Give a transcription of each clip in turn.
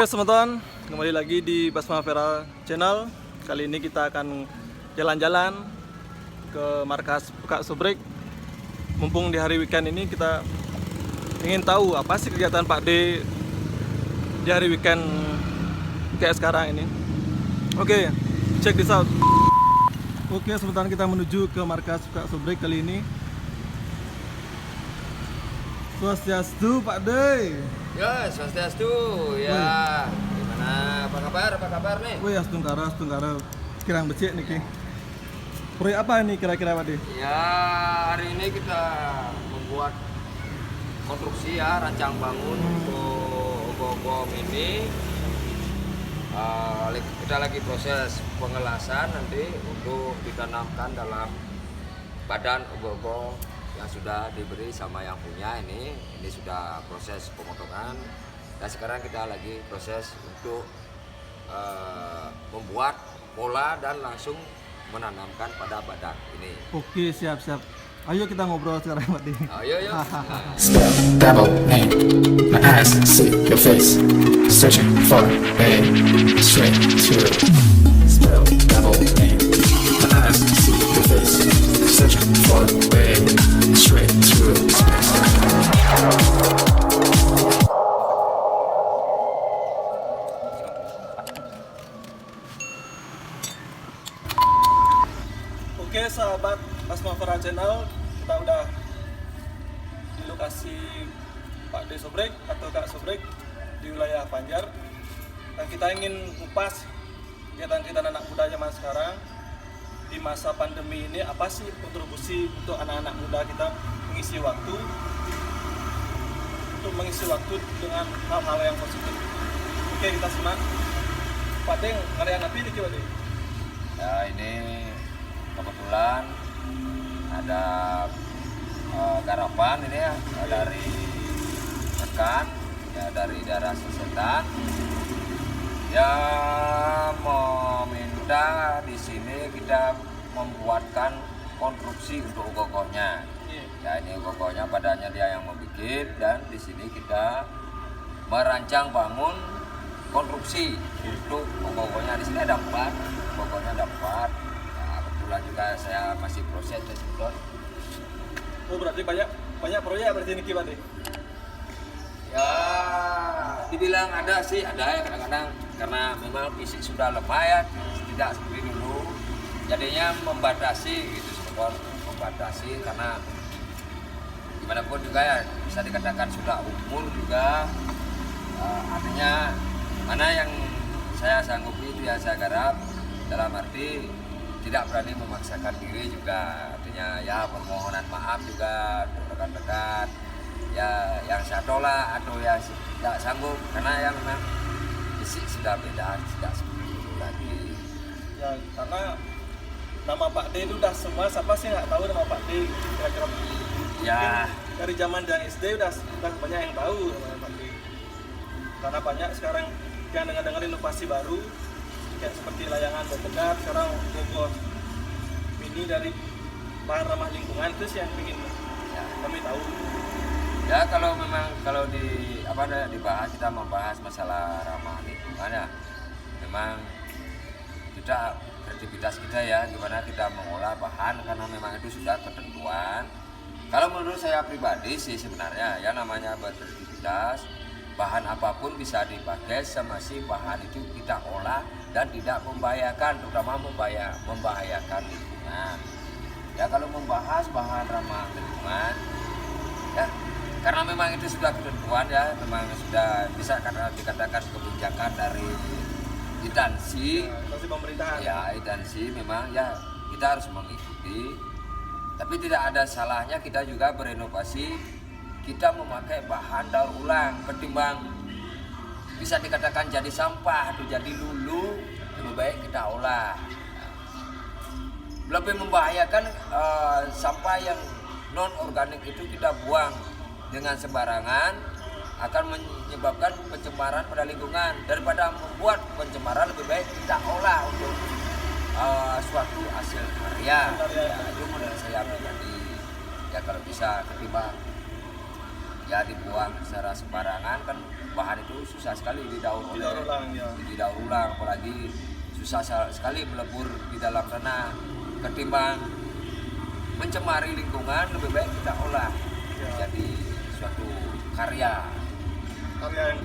teman-teman, kembali lagi di Basma Vera Channel. Kali ini kita akan jalan-jalan ke markas Kak Subrek. Mumpung di hari weekend ini kita ingin tahu apa sih kegiatan Pak D di hari weekend kayak sekarang ini. Oke, check this out. Oke, sebentar kita menuju ke markas Kak Subrek kali ini. Swastiastu Pak D. Ya, swastiastu. Ya. Gimana? Apa kabar nih? Wih, astungkara. Kirang becek nih, Ki. Proyek apa ini kira-kira, Pak D? Ya, hari ini kita membuat konstruksi ya, rancang bangun untuk Ogo-Ogo Mini. Kita lagi proses pengelasan nanti untuk ditanamkan dalam badan Ogo-Ogo yang sudah diberi sama yang punya. Ini sudah proses pemotongan dan sekarang kita lagi proses untuk membuat pola dan langsung menanamkan pada badan ini. Oke, siap. Ayo kita ngobrol sekarang, Pak D. Ayo. Spell double name. My eyes see your face. Searching for a straight to spell double name. My eyes see your face. Searching for a straight to Oke, sahabat Basma Vera Channel, kita udah di lokasi Pak D Subrek atau Kak Subrek di wilayah Banjar, dan kita ingin kupas kegiatan anak muda zaman sekarang di masa pandemi ini. Apa sih kontribusi untuk anak-anak muda kita mengisi waktu dengan hal-hal yang positif. Oke, kita simak. Pak D, ngarian apa ini, Pak D? Ya, ini kebetulan ada garapan ini ya dari rekan ya dari daerah Sesetan yang meminta di sini kita membuatkan konstruksi untuk Ogo-Ogonya. Ya, ini Ogo-Ogonya badannya dia yang membuat, dan di sini kita merancang bangun konstruksi untuk Ogo-Ogonya. Di sini ada 4, Ogo-Ogonya ada 4. Nah, kebetulan juga saya masih proses tersebut. Oh, berarti banyak proyek berarti ini, Pak D? Ya, dibilang ada sih, ada ya kadang-kadang, karena memang fisik sudah lemah ya, tidak seperti dulu. Jadinya membatasi gitu, sebetulnya membatasi, karena gimana pun juga ya bisa dikatakan sudah umur juga. Artinya mana yang saya sanggupi itu ya saya garap, dalam arti tidak berani memaksakan diri juga. Artinya ya permohonan maaf juga untuk rekan-rekan ya yang saya tolak atau yang tidak sanggup, karena yang memang fisik sudah beda, tidak seperti itu lagi. Ya, karena nama Pak D itu udah semua, siapa sih nggak tahu nama Pak D kira-kira. Ya, Dari zaman dari SD udah banyak yang tahu namanya Pak D. Karena banyak sekarang yang dengar inovasi baru kayak seperti layangan bertegar, sekarang Ogo Mini dari bahan ramah lingkungan. Itu sih yang ingin kami tahu. ya kalau memang dibahas, kita membahas masalah ramah lingkungan ya, memang kita kreativitas kita ya, gimana kita mengolah bahan, karena memang itu sudah ketentuan. Kalau menurut saya pribadi sih sebenarnya ya, namanya berkreativitas, bahan apapun bisa dipakai semasi bahan itu kita olah dan tidak membahayakan, terutama membahayakan lingkungan. Ya, kalau membahas bahan ramah lingkungan ya, karena memang itu sudah ketentuan ya, memang sudah bisa dikatakan kebijakan dari instansi pemerintahan. ya, instansi memang ya kita harus mengikuti. Tapi tidak ada salahnya kita juga berinovasi, kita memakai bahan daur ulang, ketimbang bisa dikatakan jadi sampah atau jadi lulu, lebih baik kita olah. Lebih membahayakan sampah yang non organik itu kita buang dengan sembarangan, akan menyebabkan pencemaran pada lingkungan. Daripada membuat pencemaran, lebih baik kita olah untuk suatu hasil karya. Ya, itu menurut saya pribadi. Ya, kalau bisa ketimbang ya dibuang secara sembarangan kan bahan itu susah sekali didaur ulang ya. didaur ulang, apalagi susah sekali melebur di dalam tanah. Ketimbang mencemari lingkungan, lebih baik kita olah jadi suatu karya yang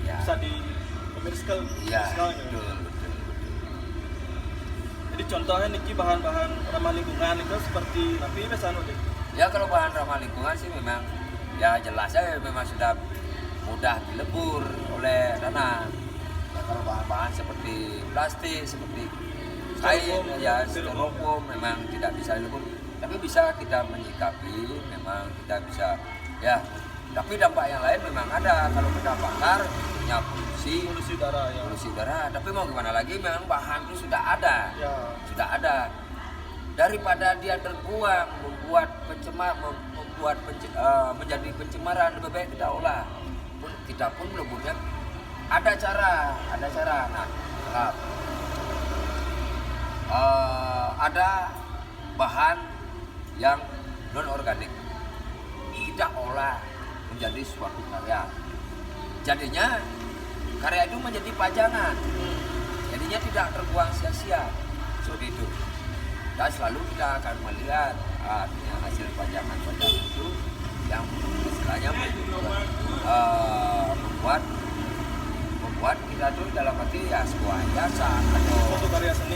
ya. bisa dikomersialkan. Iya, betul. Jadi contohnya niki bahan-bahan ramah lingkungan itu seperti napi misalnya deh. Ya kalau bahan ramah lingkungan sih memang ya jelas ya memang sudah mudah dilebur oleh tanah. Ya, kalau bahan-bahan seperti plastik, seperti kain, ya styrofoam memang tidak bisa dilebur. Tapi bisa kita menyikapi, memang kita bisa ya. Tapi dampak yang lain memang ada kalau kita bakar, punya polusi udara ya. Polusi udara. Tapi mau gimana lagi, memang bahan itu sudah ada, Ya. sudah ada. Daripada dia terbuang, menjadi pencemaran, lebih baik kita olah. Kita pun meleburnya ada cara. Nah, ada bahan yang non organik, kita olah menjadi suatu karya. Jadinya karya itu menjadi pajangan, jadinya tidak terbuang sia-sia seperti itu. Dan selalu kita akan melihat hasil pajangan itu yang istilahnya membuat kita tuh dalam arti ya sebuah jasa atau Suatu karya seni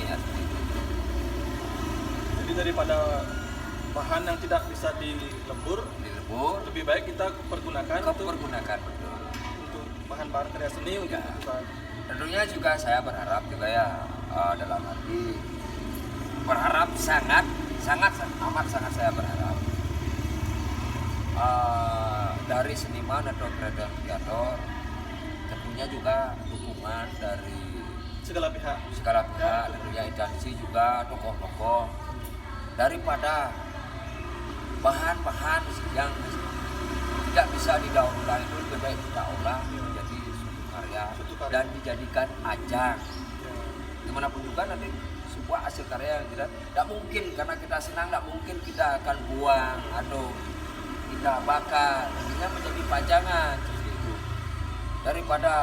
ya, seperti itu. Jadi daripada bahan yang tidak bisa dilebur, lebih baik kita pergunakan betul. untuk bahan-bahan karya seni untuk Ya. kebutuhan. Tentunya juga saya berharap juga ya dalam arti berharap sangat saya berharap dari seniman atau kreator tentunya juga dukungan dari Segala pihak. tentunya instansi juga tokoh-tokoh, daripada bahan-bahan yang tidak bisa didaur ulang itu lebih baik kita olah menjadi suatu karya dan dijadikan ajang. Dimanapun juga nanti sebuah hasil karya yang tidak mungkin karena kita senang, tidak mungkin kita akan buang atau kita bakar, artinya menjadi pajangan seperti itu. Daripada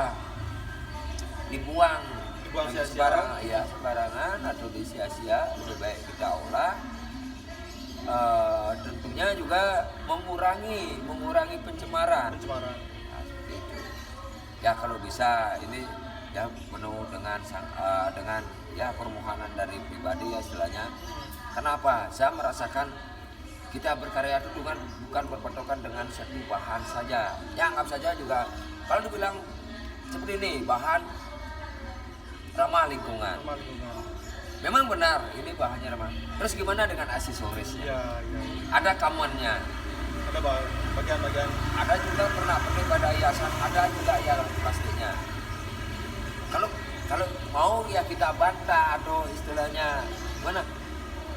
dibuang sembarangan atau sia-sia, lebih baik kita olah. Tentunya juga mengurangi pencemaran. Nah, seperti itu. Ya kalau bisa ini ya penuh dengan ya permohonan dari pribadi ya istilahnya. Kenapa? Saya merasakan kita berkarya itu bukan berpatokan dengan satu bahan saja. Ya anggap saja juga kalau dibilang seperti ini bahan ramah lingkungan. Memang benar ini bahannya ramah. Terus gimana dengan aksesorisnya? Ya. Ada kamannya. Ada bagian-bagian. Ada juga pernah pakai pada hiasan. Ada juga yang plastiknya. Kalau mau ya kita bantah atau istilahnya mana?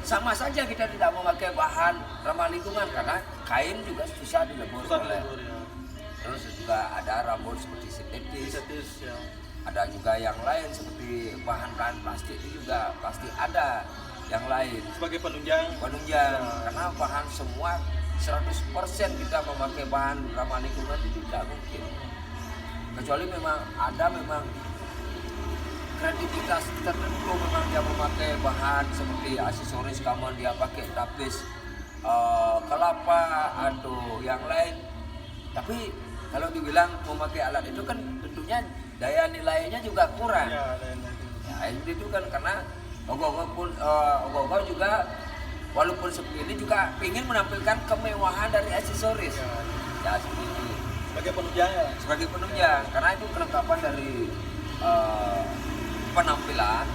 Sama saja kita tidak memakai bahan ramah lingkungan karena kain juga susah dilebur oleh. Terus juga ada rambut seperti sintetis. Ya. Ada juga yang lain seperti bahan-bahan plastik itu juga pasti ada yang lain Sebagai penunjang. Ya. Karena bahan semua 100% kita memakai bahan ramah lingkungan itu tidak mungkin, kecuali memang kreativitas tertentu memang dia memakai bahan seperti aksesoris kaman dia pakai tapis kelapa atau yang lain. Tapi kalau dibilang memakai alat itu kan tentunya daya nilainya juga kurang. Ya, Itu kan karena Ogoh-ogoh juga walaupun seperti ini juga ingin menampilkan kemewahan dari aksesoris. Ya seperti itu. Sebagai penunjang ya. Sebagai penunjang karena itu kelengkapan dari penampilan.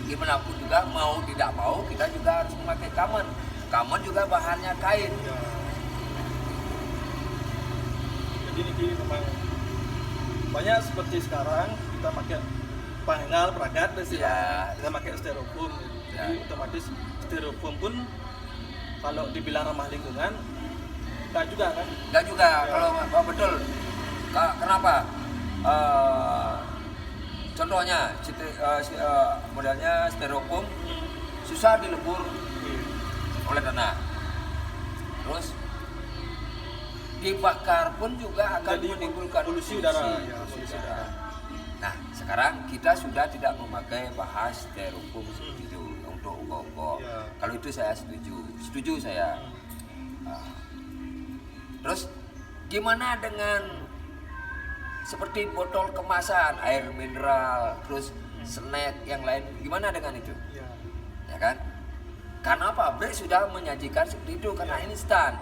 Gimana pun juga mau tidak mau kita juga harus memakai kamen. Kamen juga bahannya kain. Ya. Jadi ini memang banyak seperti sekarang kita pakai penggal peragat kita pakai styrofoam gitu. Jadi otomatis styrofoam pun kalau dibilang ramah lingkungan enggak juga kan? Enggak juga kalau betul. Kenapa? Contohnya modelnya styrofoam susah dilebur oleh tanah. Terus dibakar pun juga akan Jadi menimbulkan polusi udara. Ya, polusi udara. udara. Nah, sekarang kita sudah tidak memakai bahan styrofoam seperti itu untuk ugo-ugo. Ya. Kalau itu saya setuju saya. Terus gimana dengan seperti botol kemasan, air mineral, terus snack yang lain, gimana dengan itu? Ya. Ya kan? Karena pabrik sudah menyajikan seperti itu karena instan,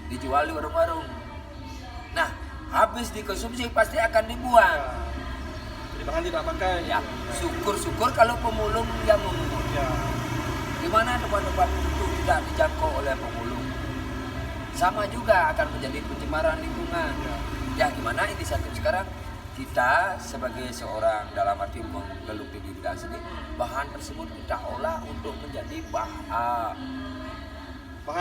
dijual di warung-warung. Nah, habis dikonsumsi pasti akan dibuang. Ya. Jadi bahan tidak pakai. Ya, syukur-syukur kalau pemulung yang memungut. Ya. Gimana tempat-tempat itu tidak dijangkau oleh pemulung? Sama juga akan menjadi pencemaran lingkungan. Ya gimana inisiatif sekarang kita sebagai seorang dalam arti menggeluti di bidang seni, bahan tersebut kita olah untuk menjadi Bahan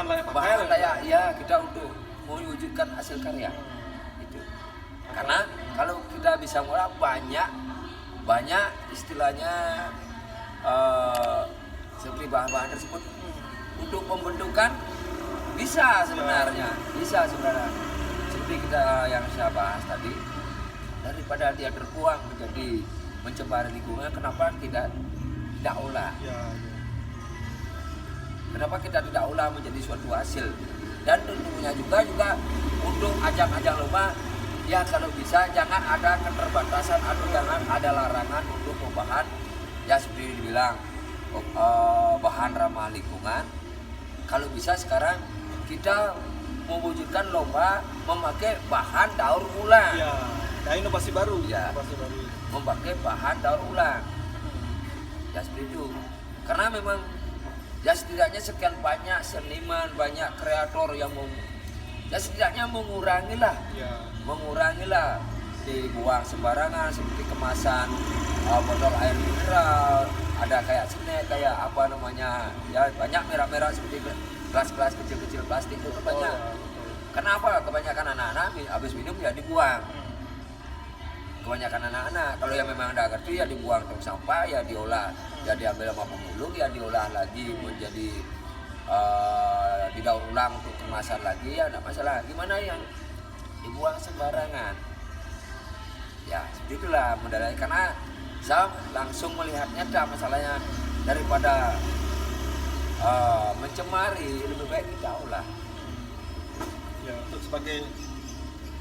layak pakai. bahan layak ya kita untuk mewujudkan hasil karya itu. Karena kalau kita bisa ngolah banyak istilahnya seperti bahan-bahan tersebut untuk pembentukan bisa sebenarnya seperti kita yang saya bahas tadi, daripada dia terbuang menjadi mencemari lingkungan, kenapa tidak olah? Ya. Kenapa kita tidak olah menjadi suatu hasil? Dan tentunya juga untuk ajang-ajang lomba, ya kalau bisa jangan ada keterbatasan atau jangan ada larangan untuk bahan ya seperti dibilang bahan ramah lingkungan. Kalau bisa sekarang kita mewujudkan lomba memakai bahan daur ulang. Ya. Nah, inovasi baru. Ya. Inovasi baru. Memakai bahan daur ulang. Ya seperti itu. Karena memang ya setidaknya sekian banyak seniman, banyak kreator yang ya setidaknya mengurangilah dibuang sembarangan seperti kemasan botol air mineral, ada kayak snack, kayak apa namanya ya banyak merah-merah seperti gelas-gelas kecil-kecil plastik itu banyak. Kenapa? Kebanyakan anak-anak habis minum ya dibuang. Kebanyakan anak-anak kalau yang memang tidak ngerti ya dibuang tong sampah, ya diolah, ya diambil sama pemulung, ya diolah lagi menjadi didaur ulang untuk kemasan lagi, ya tidak masalah. Gimana yang dibuang sembarangan? Ya seperti itulah modalnya, karena saya langsung melihatnya masalahnya daripada mencemari, lebih baik kita olah. Ya, untuk sebagai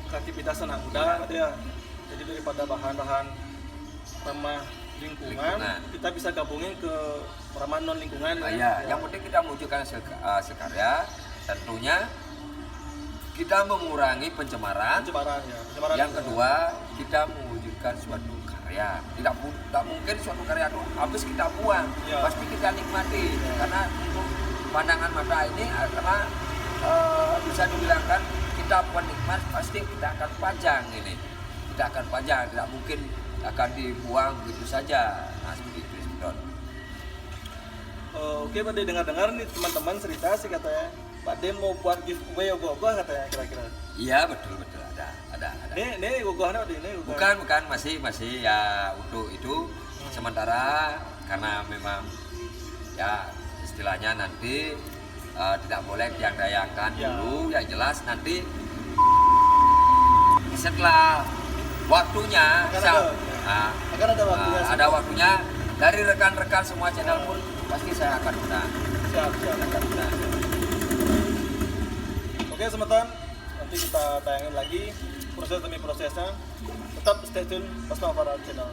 kreativitas anak muda ya. Jadi daripada bahan-bahan ramah lingkungan, kita bisa gabungin ke ramah non lingkungan. Ya, yang penting kita mewujudkan hasil karya. Tentunya kita mengurangi pencemaran. Pencemaran Yang kedua, kita mewujudkan suatu karya. Tidak mungkin suatu karya itu habis kita buang. Ya. Pasti kita nikmati. Karena untuk pandangan mata ini, karena bisa dibilangkan kita penikmat, pasti kita akan pajang ini. Kita akan pajang, tidak mungkin akan dibuang begitu saja. Nah, seperti itu, Don. Oke, Pak De, dengar-dengar nih teman-teman cerita sih katanya Pak De mau buat giveaway ogoh-ogoh katanya kira-kira. Iya, betul ada. Nih ogohnya Pak De, ini ogoh. Bukan masih ya untuk itu sementara, karena memang ya istilahnya nanti tidak boleh diandayangkan dulu, yang jelas nanti setelah waktunya ada waktunya dari rekan-rekan semua channel pun pasti saya akan undang. Siap. Oke, teman-teman, nanti kita tayangin lagi proses demi prosesnya. Tetap stay tune Basma Farah Channel.